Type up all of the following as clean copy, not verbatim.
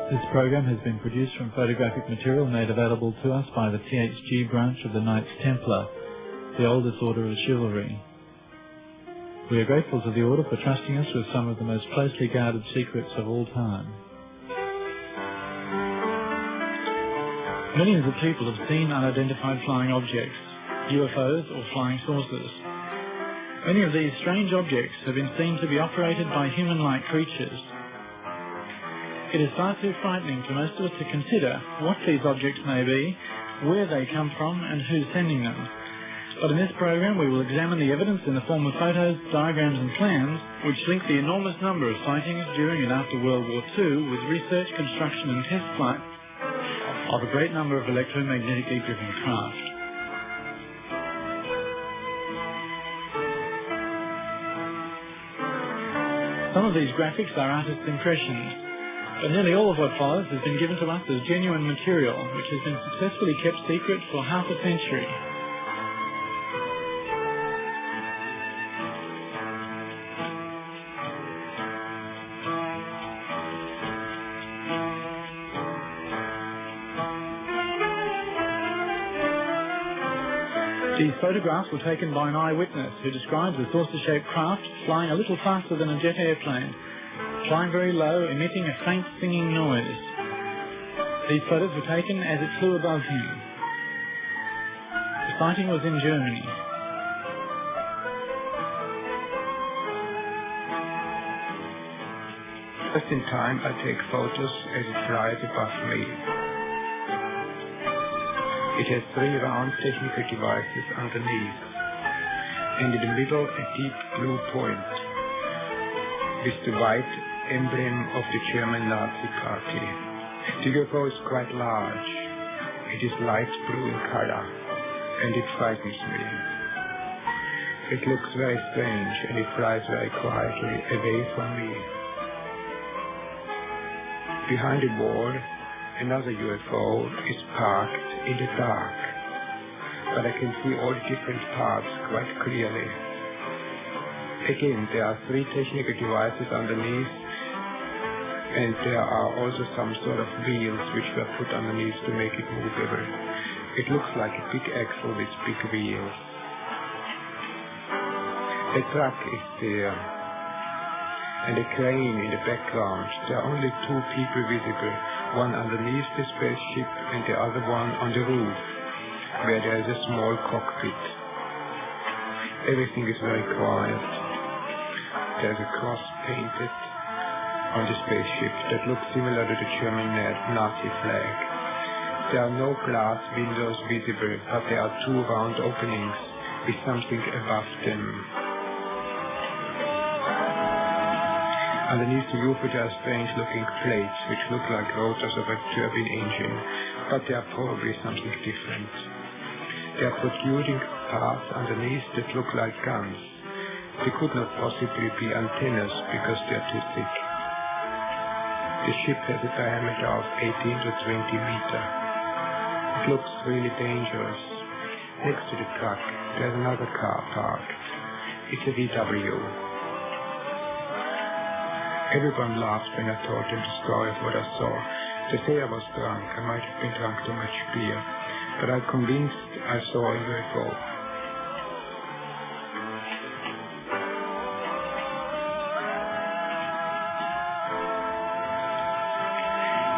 This program has been produced from photographic material made available to us by the THG branch of the Knights Templar, the oldest order of chivalry. We are grateful to the order for trusting us with some of the most closely guarded secrets of all time. Millions of people have seen unidentified flying objects, UFOs or flying saucers. Many of these strange objects have been seen to be operated by human-like creatures. It is far too frightening for most of us to consider what these objects may be, where they come from, and who's sending them. But in this program we will examine the evidence in the form of photos, diagrams and plans which link the enormous number of sightings during and after World War II with research, construction and test flight of a great number of electromagnetically driven craft. Some of these graphics are artists' impressions, but nearly all of what follows has been given to us as genuine material, which has been successfully kept secret for half a century. These photographs were taken by an eyewitness who describes a saucer-shaped craft flying a little faster than a jet airplane, flying very low, emitting a faint singing noise. These photos were taken as it flew above him. The sighting was in Germany. Just in time, I take photos as it flies above me. It has 3 round technical devices underneath, and in the middle a deep blue point with the white emblem of the German Nazi Party. The UFO is quite large. It is light blue in color, and it frightens me. It looks very strange, and it flies very quietly away from me. Behind the wall, another UFO is parked in the dark, but I can see all the different parts quite clearly. Again, there are 3 technical devices underneath, and there are also some sort of wheels which were put underneath to make it movable. It looks like a big axle with big wheels. A truck is there, and a crane in the background. There are only 2 people visible, one underneath the spaceship and the other one on the roof, where there is a small cockpit. Everything is very quiet. There's a cross painted on the spaceship that looks similar to the German Nazi flag. There are no glass windows visible, but there are 2 round openings with something above them. Underneath the UFO there are strange-looking plates which look like rotors of a turbine engine, but they are probably something different. There are protruding parts underneath that look like guns. They could not possibly be antennas because they are too thick. The ship has a diameter of 18 to 20 meters. It looks really dangerous. Next to the truck, there's another car parked. It's a VW. Everyone laughed when I told them the story of what I saw. They say I was drunk. I might have been drunk too much beer, but I'm convinced I saw a UFO.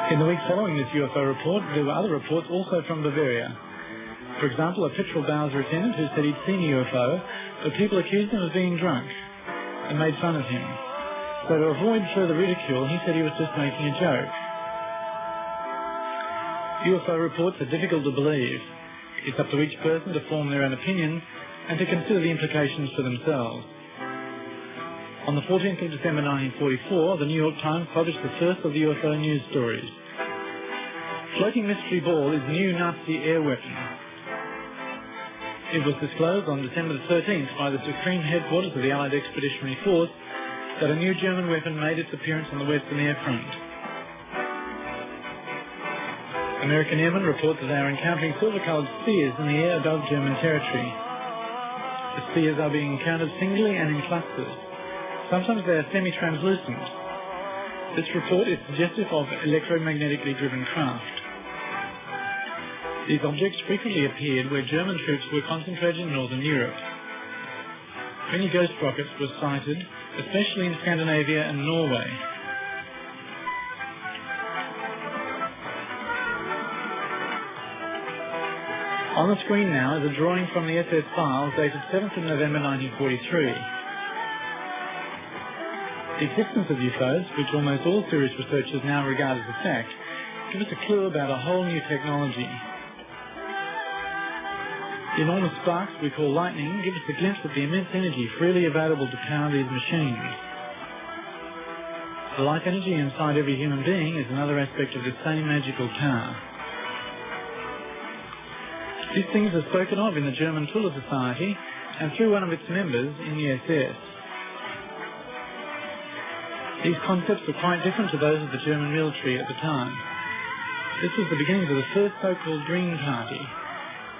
In the week following this UFO report, there were other reports also from Bavaria. For example, a petrol bowser lieutenant who said he'd seen a UFO, but people accused him of being drunk and made fun of him. So to avoid further ridicule, he said he was just making a joke. UFO reports are difficult to believe. It's up to each person to form their own opinion and to consider the implications for themselves. On the 14th of December 1944, the New York Times published the first of the UFO news stories. Floating mystery ball is new Nazi air weapon. It was disclosed on December the 13th by the Supreme Headquarters of the Allied Expeditionary Force that a new German weapon made its appearance on the Western Air Front. American airmen report that they are encountering silver-coloured spheres in the air above German territory. The spheres are being encountered singly and in clusters. Sometimes they are semi-translucent. This report is suggestive of electromagnetically driven craft. These objects frequently appeared where German troops were concentrated in northern Europe. Many ghost rockets were sighted, especially in Scandinavia and Norway. On the screen now is a drawing from the SS files dated 7th of November 1943. The existence of UFOs, which almost all serious researchers now regard as a fact, give us a clue about a whole new technology. The enormous sparks we call lightning give us a glimpse of the immense energy freely available to power these machines. The life energy inside every human being is another aspect of the same magical power. These things are spoken of in the German Templar Society and through one of its members in the SS. These concepts were quite different to those of the German military at the time. This was the beginnings of the first so-called Green Party,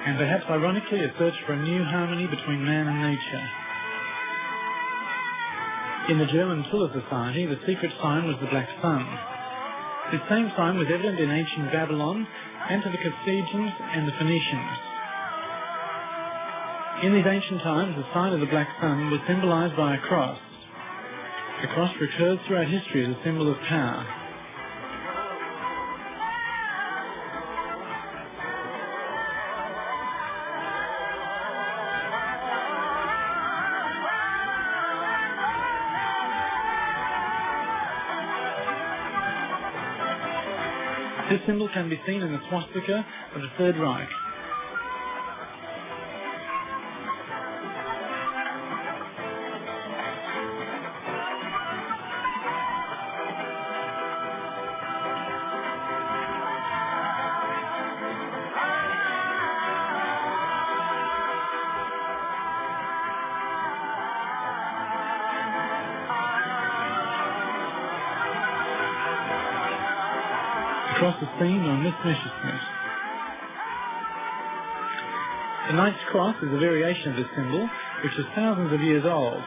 and perhaps ironically a search for a new harmony between man and nature. In the German Templar Society, the secret sign was the Black Sun. This same sign was evident in ancient Babylon and to the Carthaginians and the Phoenicians. In these ancient times, the sign of the Black Sun was symbolized by a cross. The cross recurs throughout history as a symbol of power. This symbol can be seen in the swastika of the Third Reich. Across the scene on this Messerschmitt. The Knight's Cross is a variation of this symbol, which is thousands of years old.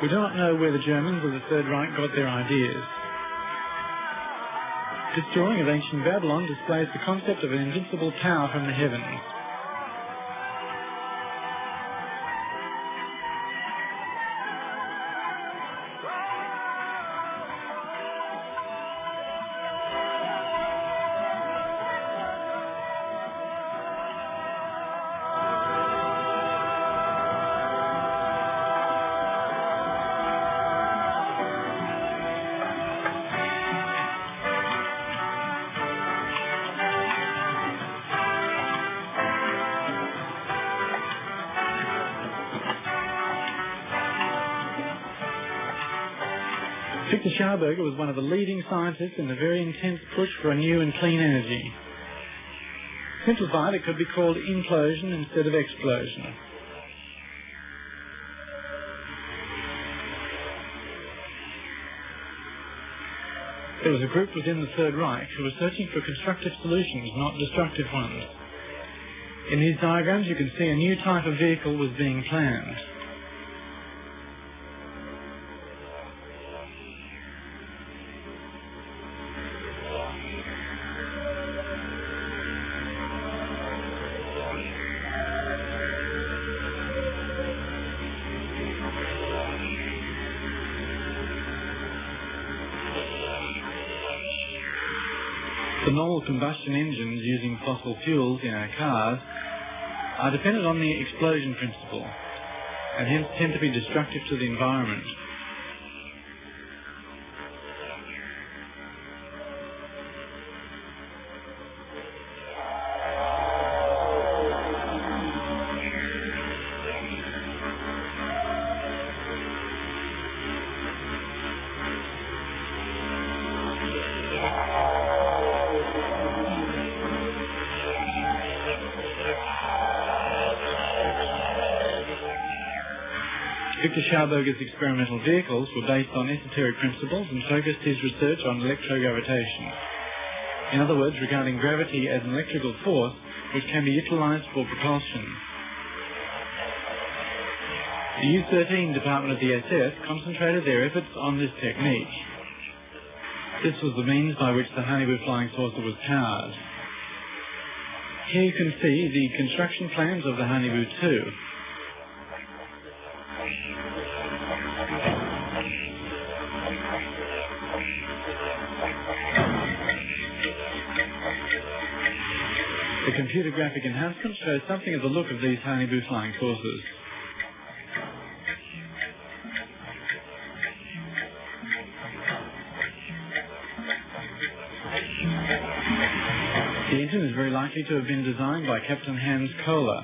We do not know where the Germans of the Third Reich got their ideas. This drawing of ancient Babylon displays the concept of an invincible power from the heavens. Victor Schauberger was one of the leading scientists in the very intense push for a new and clean energy. Simplified, it could be called implosion instead of explosion. There was a group within the Third Reich who were searching for constructive solutions, not destructive ones. In these diagrams you can see a new type of vehicle was being planned. The normal combustion engines using fossil fuels in our cars are dependent on the explosion principle and hence tend to be destructive to the environment. Victor Schauberger's experimental vehicles were based on esoteric principles and focused his research on electrogravitation. In other words, regarding gravity as an electrical force which can be utilized for propulsion. The U-13 department of the SS concentrated their efforts on this technique. This was the means by which the Hanibu flying saucer was powered. Here you can see the construction plans of the Hanibu 2. The computer graphic enhancement shows something of the look of these Hanibu flying saucers. The engine is very likely to have been designed by Captain Hans Kohler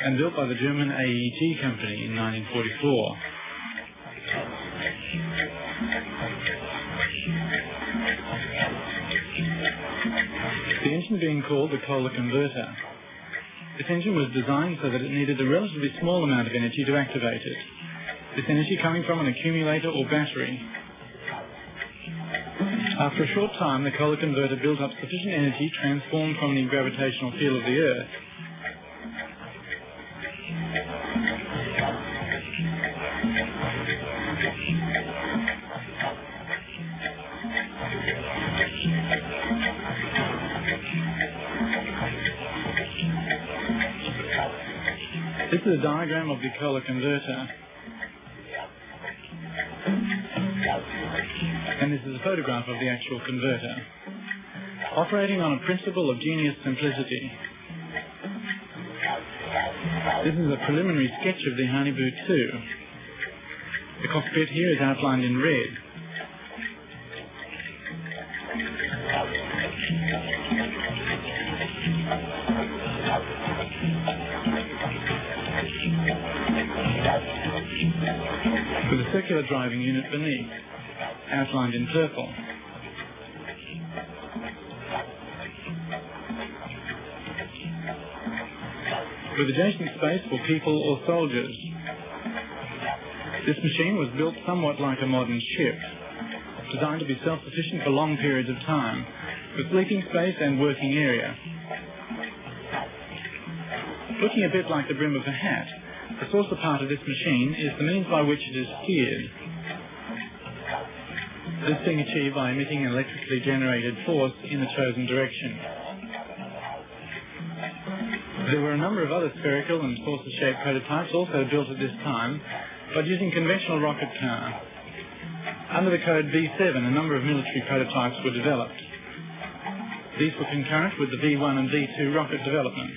and built by the German AEG company in 1944. The engine being called the Kohler converter. This engine was designed so that it needed a relatively small amount of energy to activate it. This energy coming from an accumulator or battery. After a short time, the Kohler converter built up sufficient energy transformed from the gravitational field of the Earth This is a diagram of the Kohler converter. And this is a photograph of the actual converter, operating on a principle of genius simplicity. This is a preliminary sketch of the Hanibu 2. The cockpit here is outlined in red. With a circular driving unit beneath, outlined in purple. With adjacent space for people or soldiers. This machine was built somewhat like a modern ship, designed to be self-sufficient for long periods of time, with sleeping space and working area. Looking a bit like the brim of a hat, the saucer part of this machine is the means by which it is steered. This being achieved by emitting an electrically generated force in the chosen direction. There were a number of other spherical and saucer-shaped prototypes also built at this time, but using conventional rocket power. Under the code V7, a number of military prototypes were developed. These were concurrent with the V1 and V2 rocket development.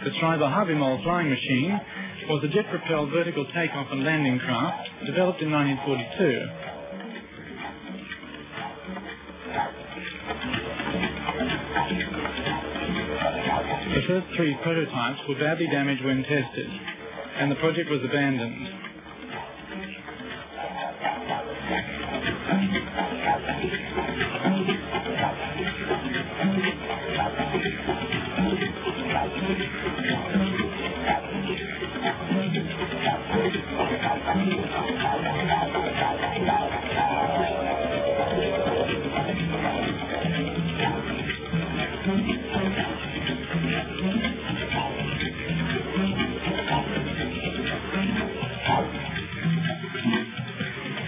The Schreiber-Habimol flying machine was a jet-propelled vertical takeoff and landing craft developed in 1942. The first three prototypes were badly damaged when tested, and the project was abandoned.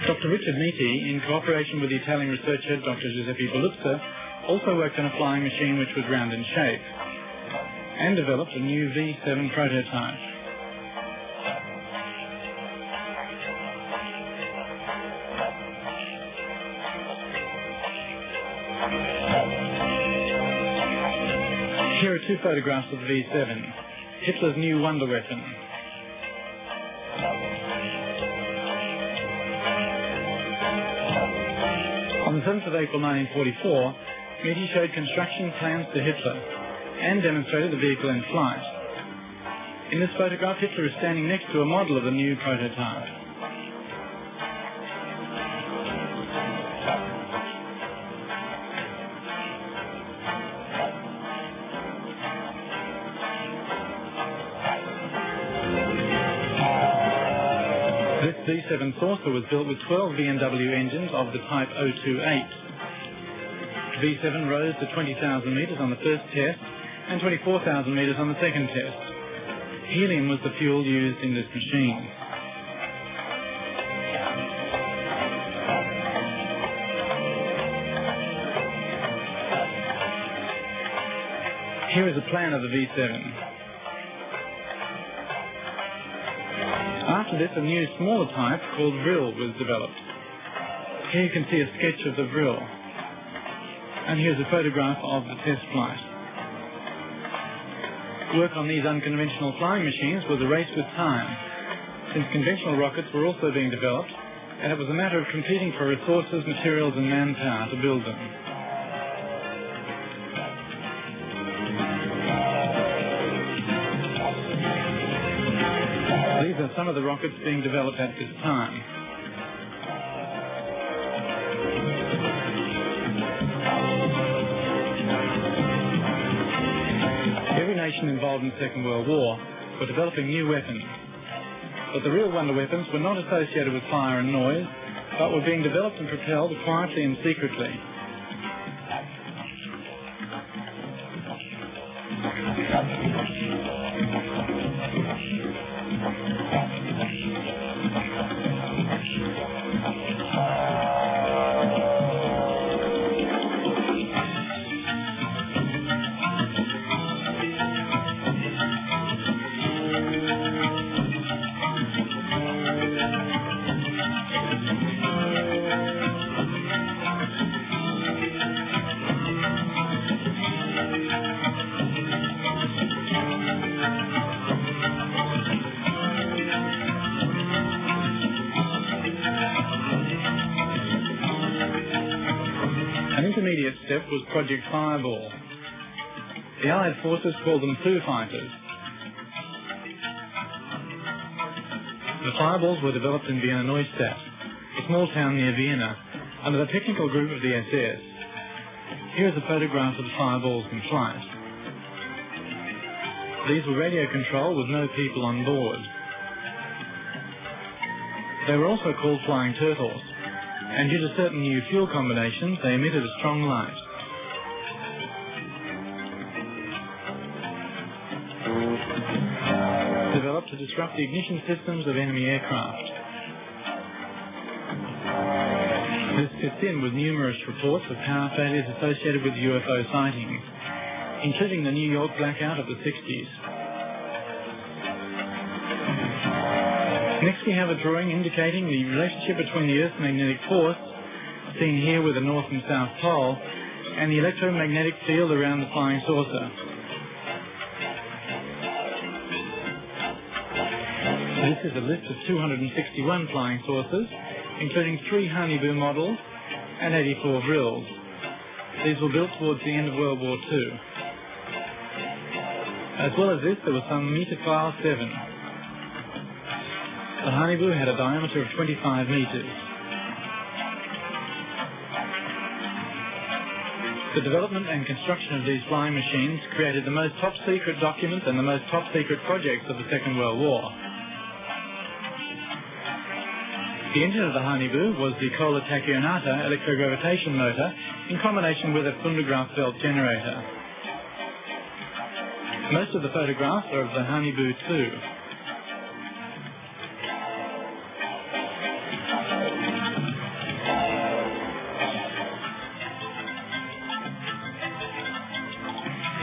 Dr. Richard Miti, in cooperation with the Italian researcher Dr. Giuseppe Belluzza, also worked on a flying machine which was round in shape, and developed a new V7 prototype. Here are two photographs of the V7, Hitler's new wonder weapon. On the 7th of April 1944, Miti showed construction plans to Hitler and demonstrated the vehicle in flight. In this photograph, Hitler is standing next to a model of the new prototype. This V7 saucer was built with 12 BMW engines of the type 028. V7 rose to 20,000 metres on the first test and 24,000 metres on the second test. Helium was the fuel used in this machine. Here is a plan of the V7. After this, a new smaller type called Vril was developed. Here you can see a sketch of the Vril. And here's a photograph of the test flight. Work on these unconventional flying machines was a race with time, since conventional rockets were also being developed, and it was a matter of competing for resources, materials and manpower to build them. These are some of the rockets being developed at this time. Every nation involved in the Second World War were developing new weapons. But the real wonder weapons were not associated with fire and noise, but were being developed and propelled quietly and secretly. An intermediate step was Project Fireball. The Allied forces called them Foo Fighters. The Fireballs were developed in Vienna Neustadt, a small town near Vienna, under the technical group of the SS. Here is a photograph of the Fireballs in flight. These were radio controlled with no people on board. They were also called Flying Turtles, and due to certain new fuel combinations, they emitted a strong light. Developed to disrupt the ignition systems of enemy aircraft. This fits in with numerous reports of power failures associated with UFO sightings, including the New York blackout of the 60s. Next we have a drawing indicating the relationship between the Earth's magnetic force, seen here with the North and South Pole, and the electromagnetic field around the flying saucer. This is a list of 261 flying saucers, including 3 Honeyboo models and 84 Vrils. These were built towards the end of World War II. As well as this, there was some Meterfile 7. The Honeyboo had a diameter of 25 meters. The development and construction of these flying machines created the most top-secret documents and the most top-secret projects of the Second World War. The engine of the Honeyboo was the Kohler Tachionata electrogravitation motor in combination with a Fundergraf belt generator. Most of the photographs are of the Honeyboo 2.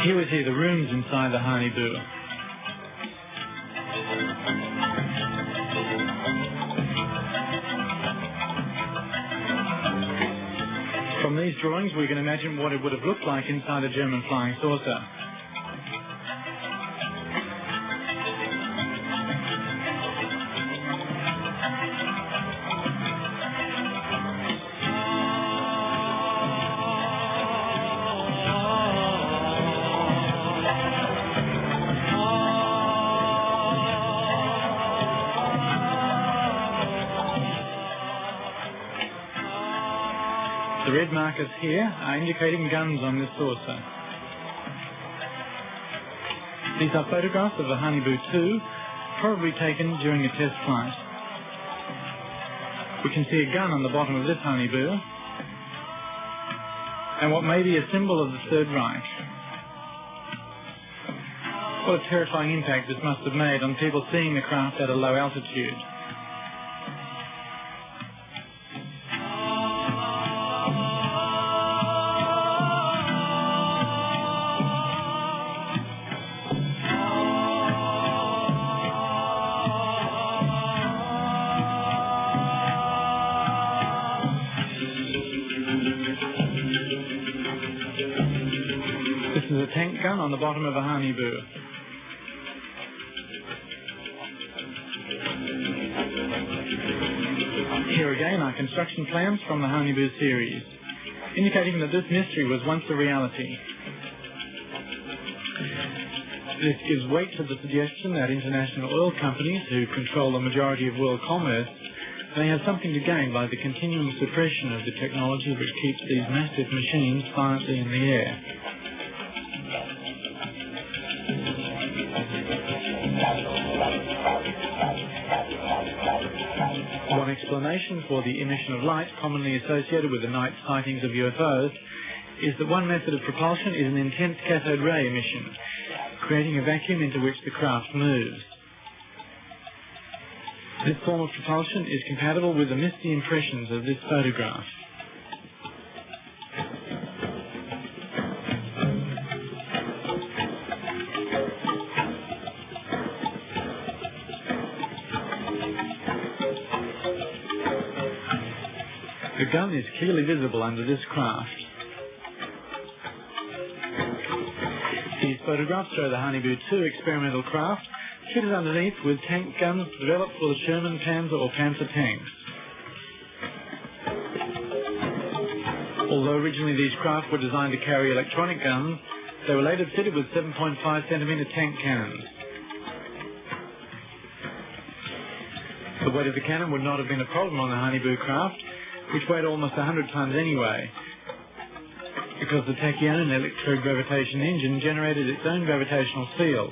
Here we see the rooms inside the Honeyboo. From these drawings we can imagine what it would have looked like inside a German flying saucer. The red markers here are indicating guns on this saucer. These are photographs of the Honeyboo 2, probably taken during a test flight. We can see a gun on the bottom of this Honeyboo, and what may be a symbol of the Third Reich. What a terrifying impact this must have made on people seeing the craft at a low altitude. is a tank gun on the bottom of a Hanibu. Here again are construction plans from the Hanibu series, indicating that this mystery was once a reality. This gives weight to the suggestion that international oil companies, who control the majority of world commerce, may have something to gain by the continuing suppression of the technology which keeps these massive machines silently in the air. One explanation for the emission of light commonly associated with the night sightings of UFOs is that one method of propulsion is an intense cathode ray emission, creating a vacuum into which the craft moves. This form of propulsion is compatible with the misty impressions of this photograph. The gun is clearly visible under this craft. These photographs show the Hanibu 2 experimental craft fitted underneath with tank guns developed for the Sherman Panzer or Panzer tanks. Although originally these craft were designed to carry electronic guns, they were later fitted with 7.5 centimeter tank cannons. The weight of the cannon would not have been a problem on the Hanibu craft, which weighed almost 100 tons anyway, because the tachyon electrogravitation engine generated its own gravitational field.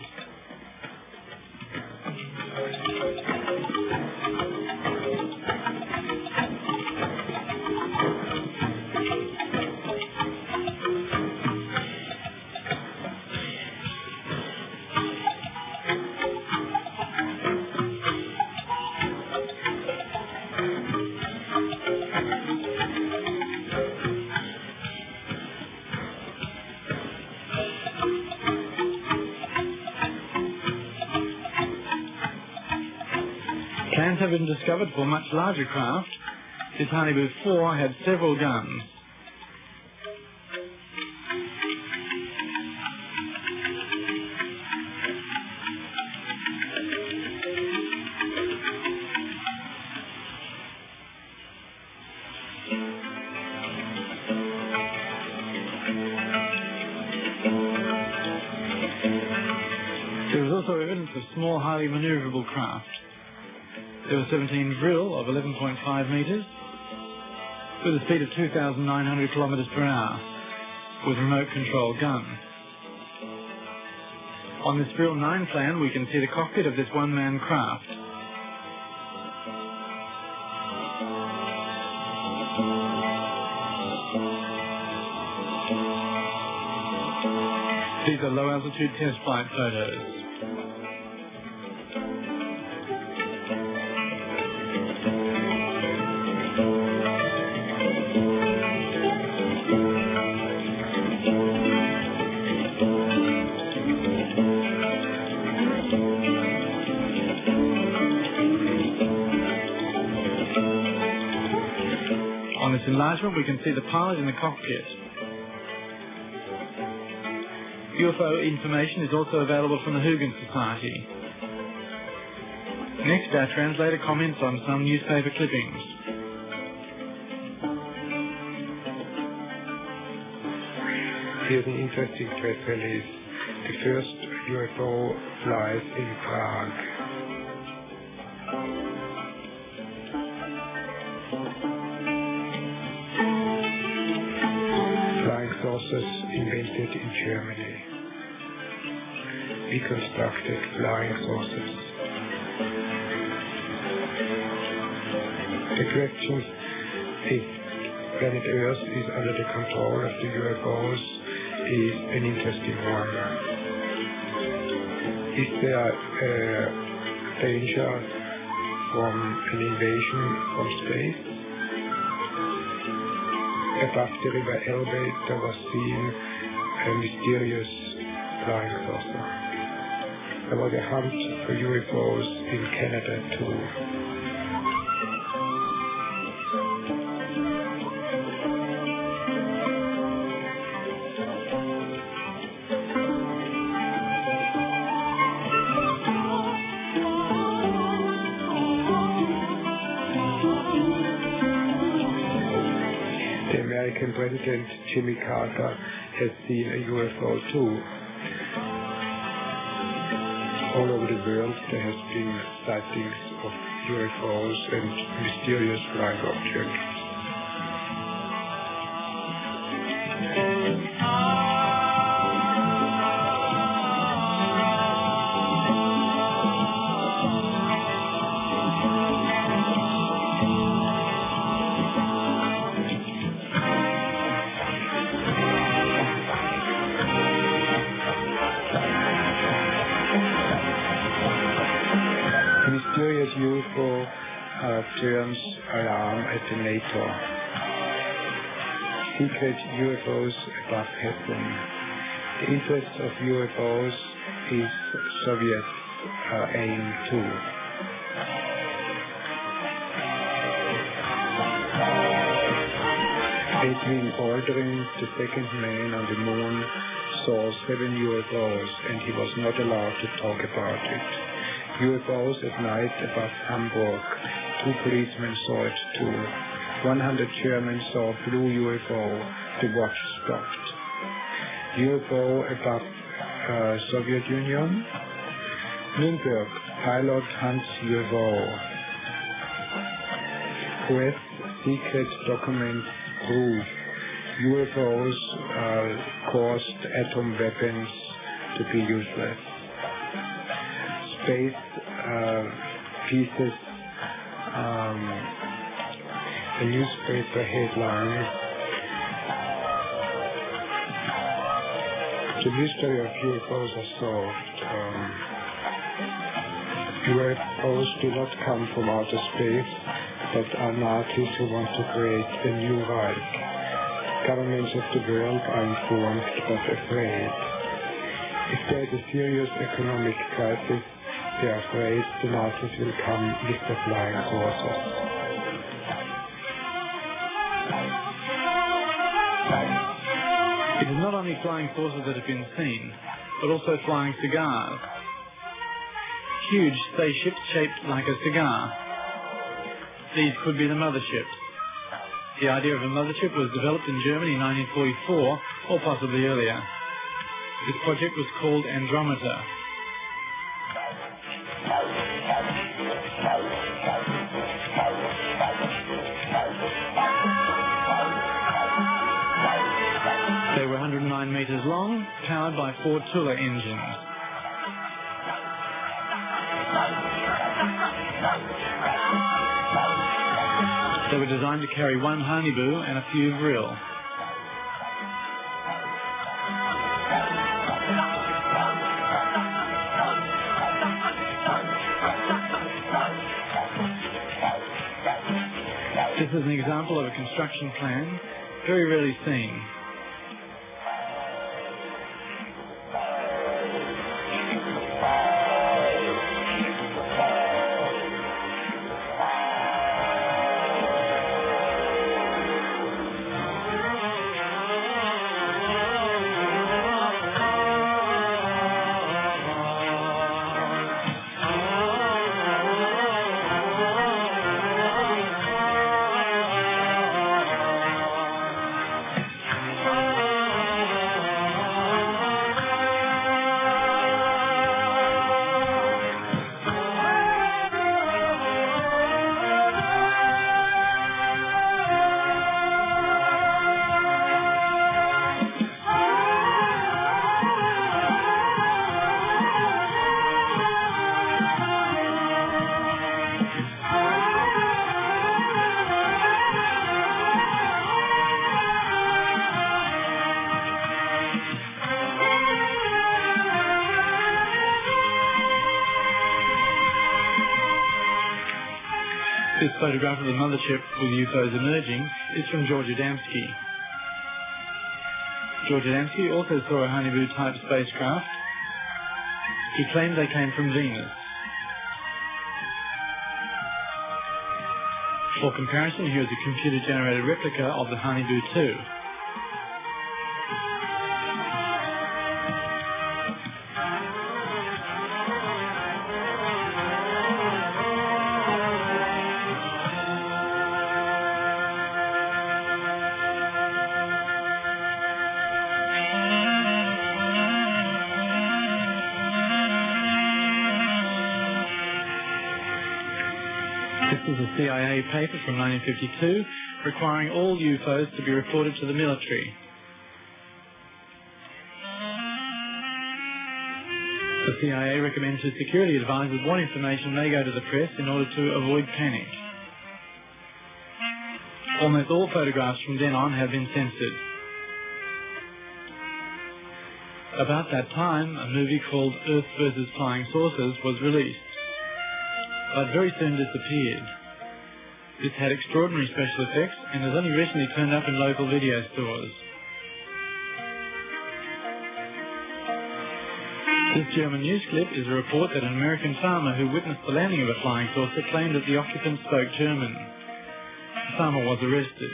Plans have been discovered for much larger craft. This Hanibu 4 had several guns. There was also evidence of small, highly maneuverable craft. There was 17 Vril of 11.5 metres with a speed of 2,900 kilometres per hour with remote control gun. On this Vril 9 plan we can see the cockpit of this one-man craft. These are low-altitude test flight photos. On this enlargement we can see the pilot in the cockpit. UFO information is also available from the Huygens Society. Next, our translator comments on some newspaper clippings. Here's an interesting press release. The first UFO flies in Prague. Flying saucers invented in Germany. We constructed flying saucers. The question if planet Earth is under the control of the UFOs is an interesting one. Is there a danger from an invasion from space? Above the river Elbe there was seen a mysterious flying saucer. There was a hunt for UFOs in Canada too. The American President Jimmy Carter has seen a UFO too. All over the world there has been sightings of UFOs and mysterious flying objects. Mysterious UFO turns alarm at the NATO. Secret UFOs above Hessen. The interest of UFOs is Soviet aim too. Edwin Aldrin, the second man on the moon, saw 7 UFOs and he was not allowed to talk about it. UFOs at night above Hamburg. 2 policemen saw it too. 100 Germans saw blue UFO. The watch stopped. UFO above Soviet Union. Nuremberg. Pilot hunts UFO. US secret documents prove UFOs caused atom weapons to be useless. Space pieces, a newspaper headline. The mystery of UFOs is solved. UFOs do not come from outer space, but are Nazis who want to create a new Reich. Governments of the world are informed but afraid. If there is a serious economic crisis, they are afraid the Nazis will come with the flying saucers. It is not only flying saucers that have been seen, but also flying cigars. Huge spaceships shaped like a cigar. These could be the motherships. The idea of a mothership was developed in Germany in 1944, or possibly earlier. This project was called Andromeda. They were 109 meters long, powered by 4 Tula engines. They were designed to carry 1 Honeyboo and a few Vril. This is an example of a construction plan, very rarely seen. This photograph of the mothership with UFOs emerging is from George Adamski. George Adamski also saw a Honeyboo-type spacecraft. He claimed they came from Venus. For comparison, here is a computer-generated replica of the Honeyboo 2. a CIA paper from 1952 requiring all UFOs to be reported to the military. The CIA recommends to security advisors what information may go to the press in order to avoid panic. Almost all photographs from then on have been censored. About that time, a movie called Earth vs. Flying Saucers was released, but very soon disappeared. This had extraordinary special effects and has only recently turned up in local video stores. This German news clip is a report that an American farmer who witnessed the landing of a flying saucer claimed that the occupants spoke German. The farmer was arrested.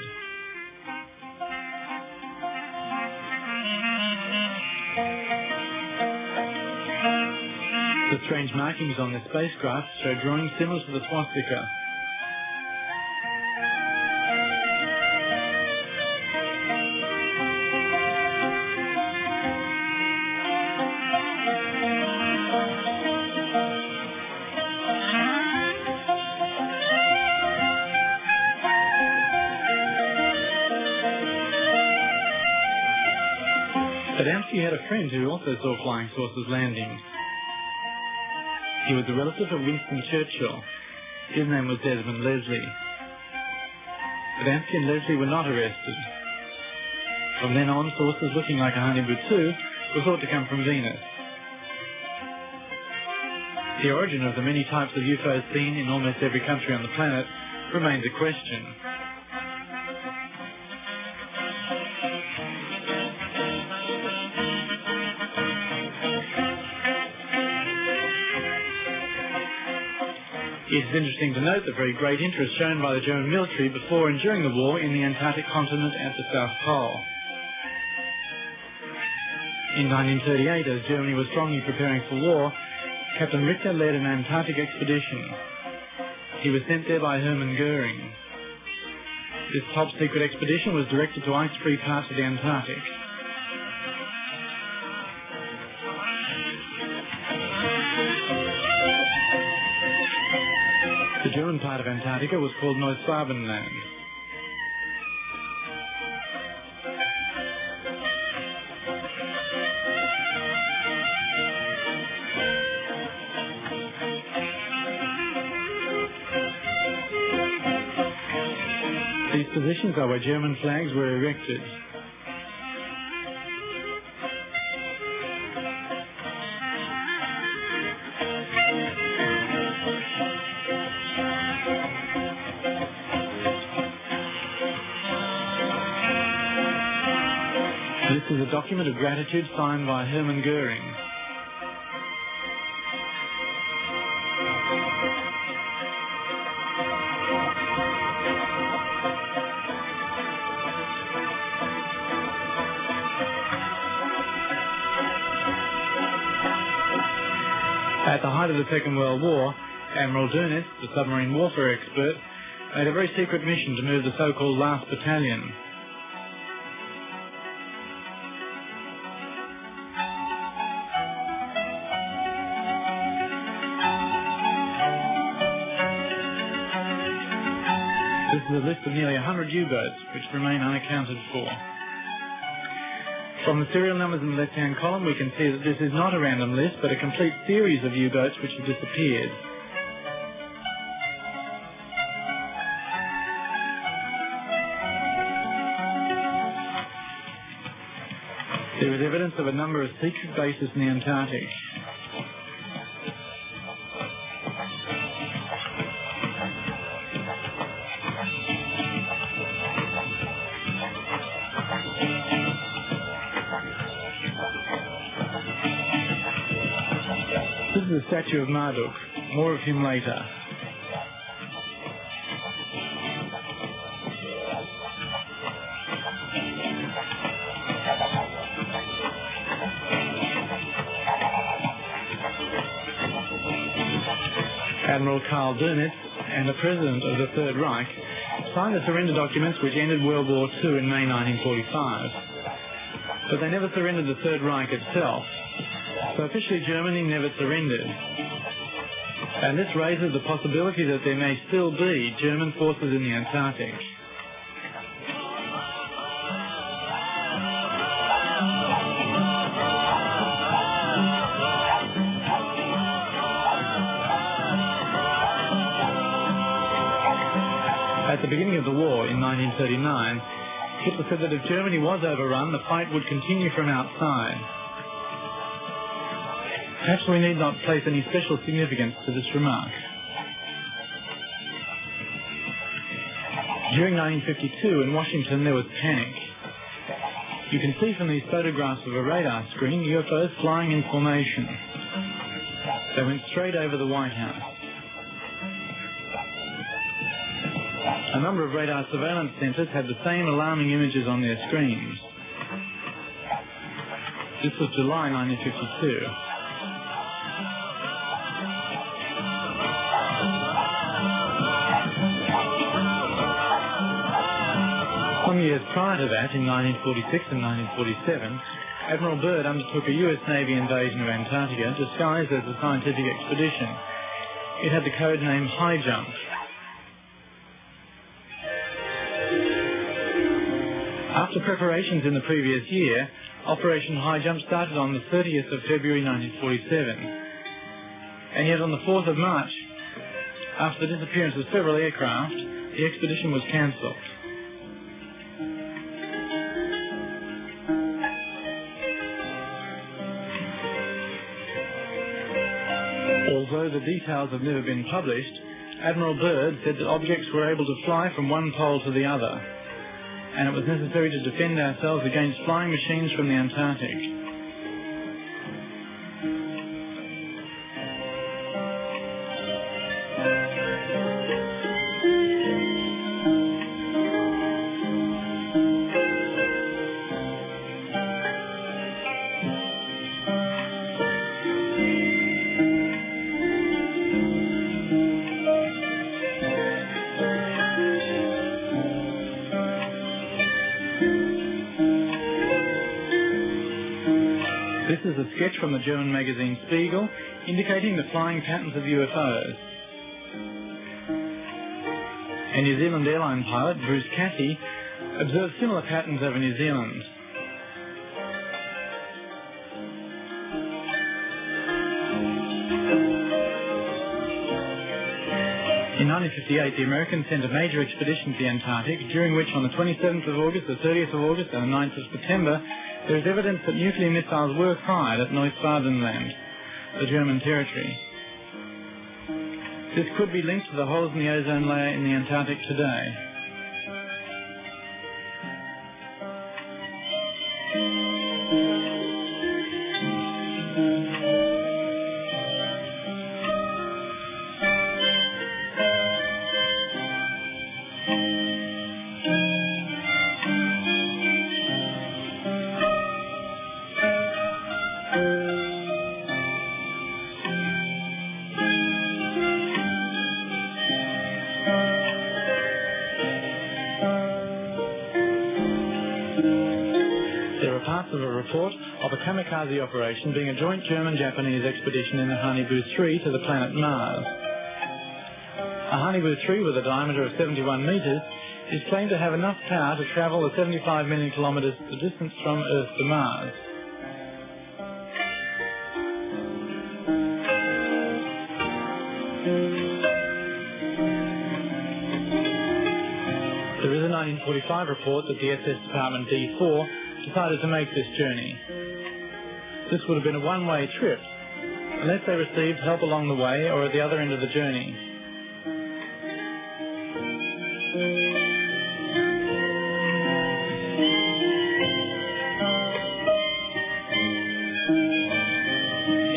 The strange markings on this spacecraft show drawings similar to the swastika. Adamski had a friend who also saw flying saucers landing. He was a relative of Winston Churchill. His name was Desmond Leslie. Adamski and Leslie were not arrested. From then on, saucers looking like a Honeybutu were thought to come from Venus. The origin of the many types of UFOs seen in almost every country on the planet remains a question. It is interesting to note the very great interest shown by the German military before and during the war in the Antarctic continent at the South Pole. In 1938, as Germany was strongly preparing for war, Captain Richter led an Antarctic expedition. He was sent there by Hermann Goering. This top-secret expedition was directed to ice-free parts of the Antarctic. The German part of Antarctica was called Neuswabenland. These positions are where German flags were erected. This is a document of gratitude signed by Hermann Goering. At the height of the Second World War, Admiral Dönitz, the submarine warfare expert, made a very secret mission to move the so-called Last Battalion. This is a list of nearly 100 U-boats, which remain unaccounted for. From the serial numbers in the left-hand column, we can see that this is not a random list, but a complete series of U-boats which have disappeared. There is evidence of a number of secret bases in the Antarctic. This is a statue of Marduk. More of him later. Admiral Karl Dönitz and the President of the Third Reich signed the surrender documents which ended World War II in May 1945. But they never surrendered the Third Reich itself. So officially Germany never surrendered. And this raises the possibility that there may still be German forces in the Antarctic. At the beginning of the war in 1939, Hitler said that if Germany was overrun, the fight would continue from outside. Perhaps we need not place any special significance to this remark. During 1952 in Washington there was panic. You can see from these photographs of a radar screen UFOs flying in formation. They went straight over the White House. A number of radar surveillance centres had the same alarming images on their screens. This was July 1952. Some years prior to that, in 1946 and 1947, Admiral Byrd undertook a US Navy invasion of Antarctica disguised as a scientific expedition. It had the code name High Jump. After preparations in the previous year, Operation High Jump started on the 30th of February 1947. And yet on the 4th of March, after the disappearance of several aircraft, the expedition was cancelled. Although the details have never been published, Admiral Byrd said that objects were able to fly from one pole to the other, and it was necessary to defend ourselves against flying machines from the Antarctic. This is a sketch from the German magazine Spiegel indicating the flying patterns of UFOs. A New Zealand airline pilot, Bruce Cathy, observed similar patterns over New Zealand. In 1958, the Americans sent a major expedition to the Antarctic, during which on the 27th of August, the 30th of August and the 9th of September, there is evidence that nuclear missiles were fired at Neusbadenland, the German territory. This could be linked to the holes in the ozone layer in the Antarctic today. Parts of a report of a kamikaze operation being a joint German-Japanese expedition in the Hanibu 3 to the planet Mars. A Hanibu 3 with a diameter of 71 metres is claimed to have enough power to travel the 75 million kilometres the distance from Earth to Mars. There is a 1945 report that the SS Department D4 decided to make this journey. This would have been a one-way trip, unless they received help along the way or at the other end of the journey.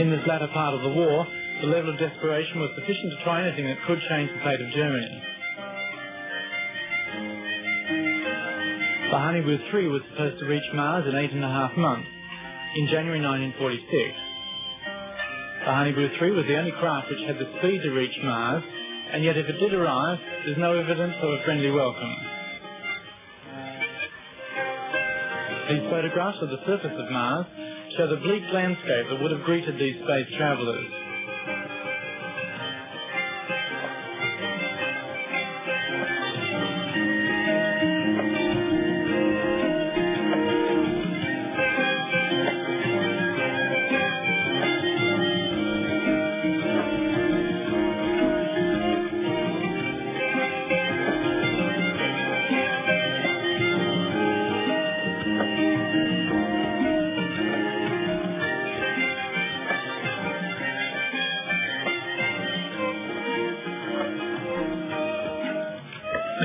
In this latter part of the war, the level of desperation was sufficient to try anything that could change the fate of Germany. The Hanibu 3 was supposed to reach Mars in 8.5 months, in January 1946. The Hanibu 3 was the only craft which had the speed to reach Mars, and yet if it did arrive, there's no evidence of a friendly welcome. These photographs of the surface of Mars show the bleak landscape that would have greeted these space travellers.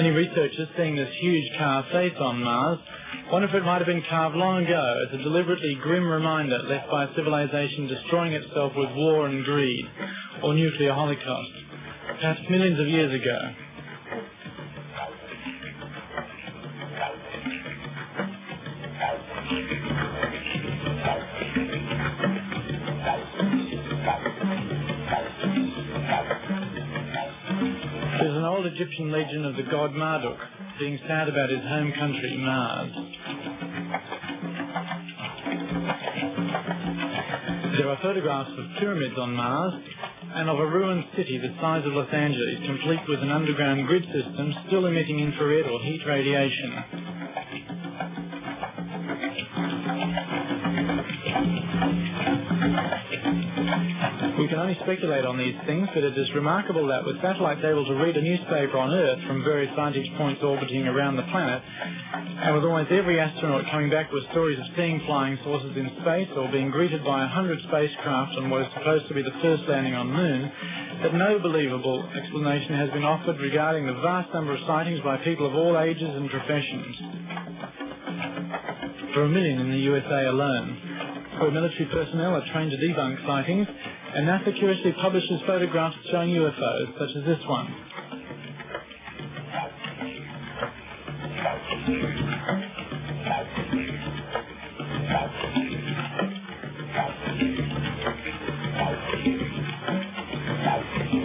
Many researchers, seeing this huge carved face on Mars, wonder if it might have been carved long ago as a deliberately grim reminder left by a civilization destroying itself with war and greed, or nuclear holocaust, perhaps millions of years ago. There's an old Egyptian legend of the god Marduk being sad about his home country, Mars. There are photographs of pyramids on Mars and of a ruined city the size of Los Angeles, complete with an underground grid system still emitting infrared or heat radiation. We can only speculate on these things, but it is remarkable that with satellites able to read a newspaper on Earth from various vantage points orbiting around the planet, and with almost every astronaut coming back with stories of seeing flying saucers in space or being greeted by 100 spacecraft on what is supposed to be the first landing on the Moon, that no believable explanation has been offered regarding the vast number of sightings by people of all ages and professions. For 1 million in the USA alone, where military personnel are trained to debunk sightings, and NASA curiously publishes photographs showing UFOs, such as this one.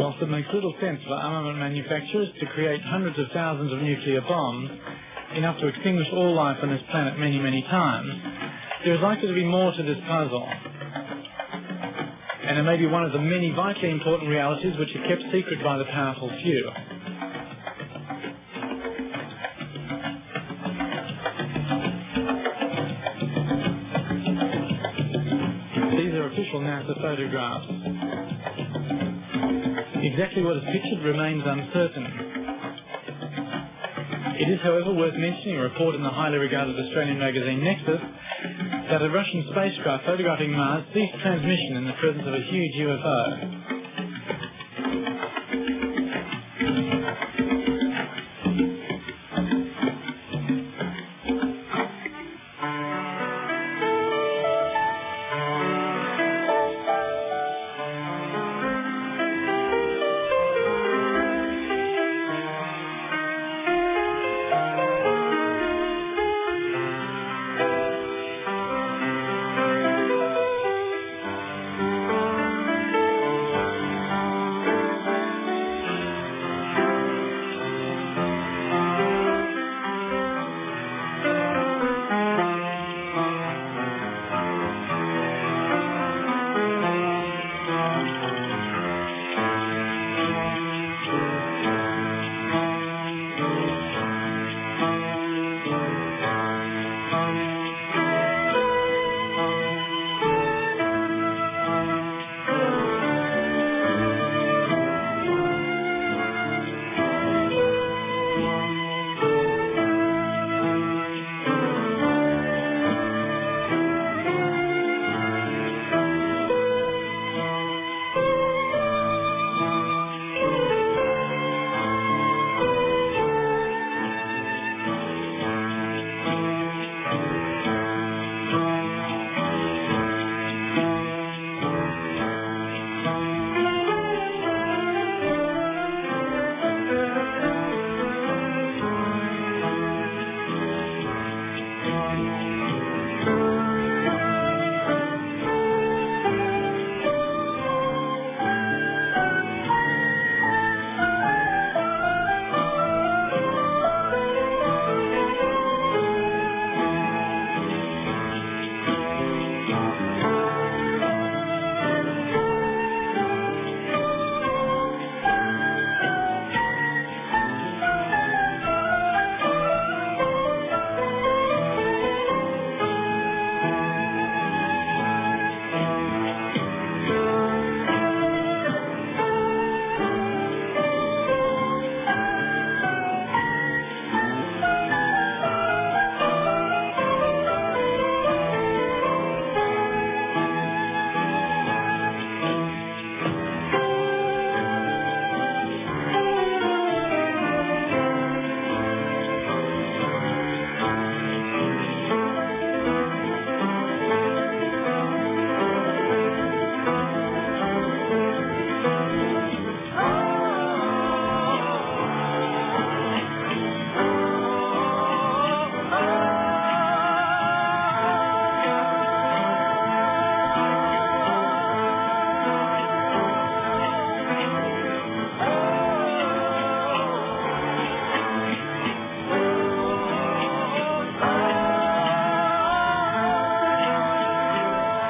Whilst it makes little sense for armament manufacturers to create hundreds of thousands of nuclear bombs, enough to extinguish all life on this planet many, many times, there is likely to be more to this puzzle. And it may be one of the many vitally important realities which are kept secret by the powerful few. These are official NASA photographs. Exactly what is pictured remains uncertain. It is, however, worth mentioning a report in the highly regarded Australian magazine Nexus that a Russian spacecraft photographing Mars ceased transmission in the presence of a huge UFO.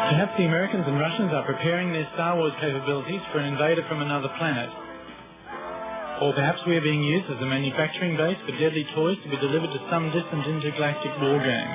Perhaps the Americans and Russians are preparing their Star Wars capabilities for an invader from another planet. Or perhaps we are being used as a manufacturing base for deadly toys to be delivered to some distant intergalactic war game.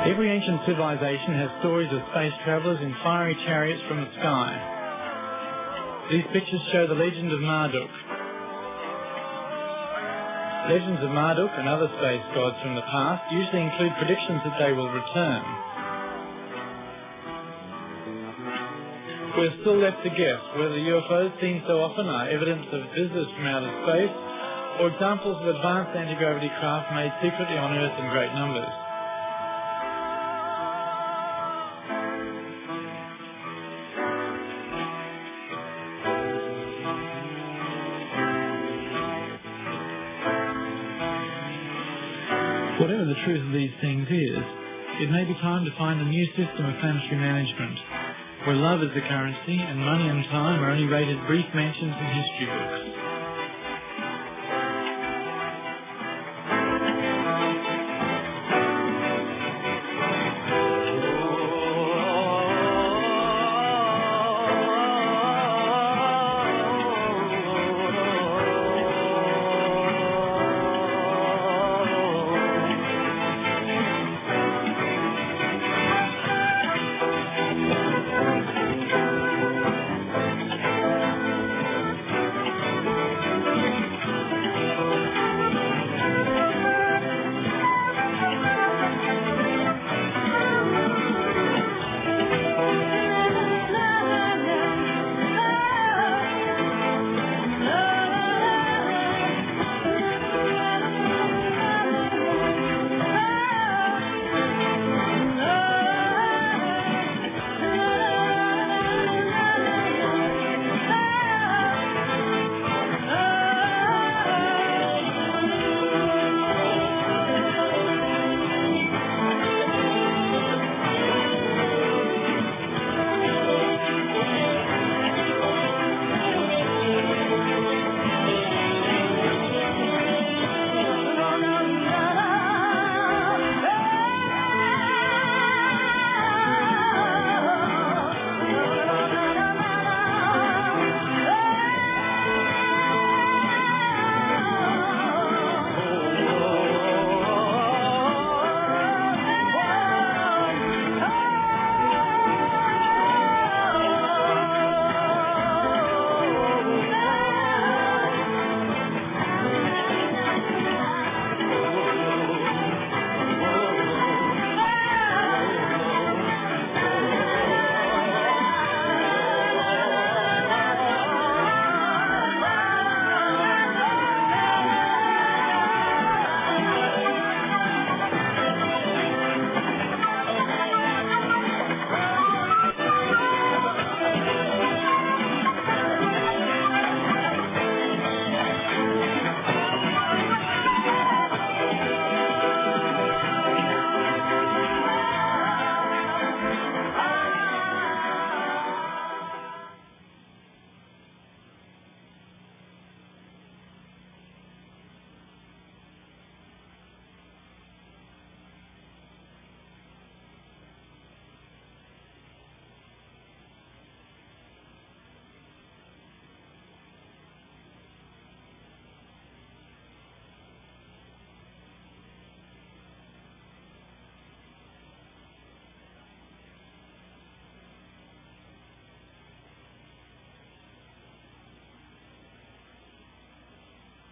Every ancient civilization has stories of space travellers in fiery chariots from the sky. These pictures show the legend of Marduk. Legends of Marduk and other space gods from the past usually include predictions that they will return. We're still left to guess whether UFOs seen so often are evidence of visitors from outer space or examples of advanced anti-gravity craft made secretly on Earth in great numbers. Whatever the truth of these things is, it may be time to find a new system of planetary management, where love is the currency and money and time are only rated brief mentions in history books.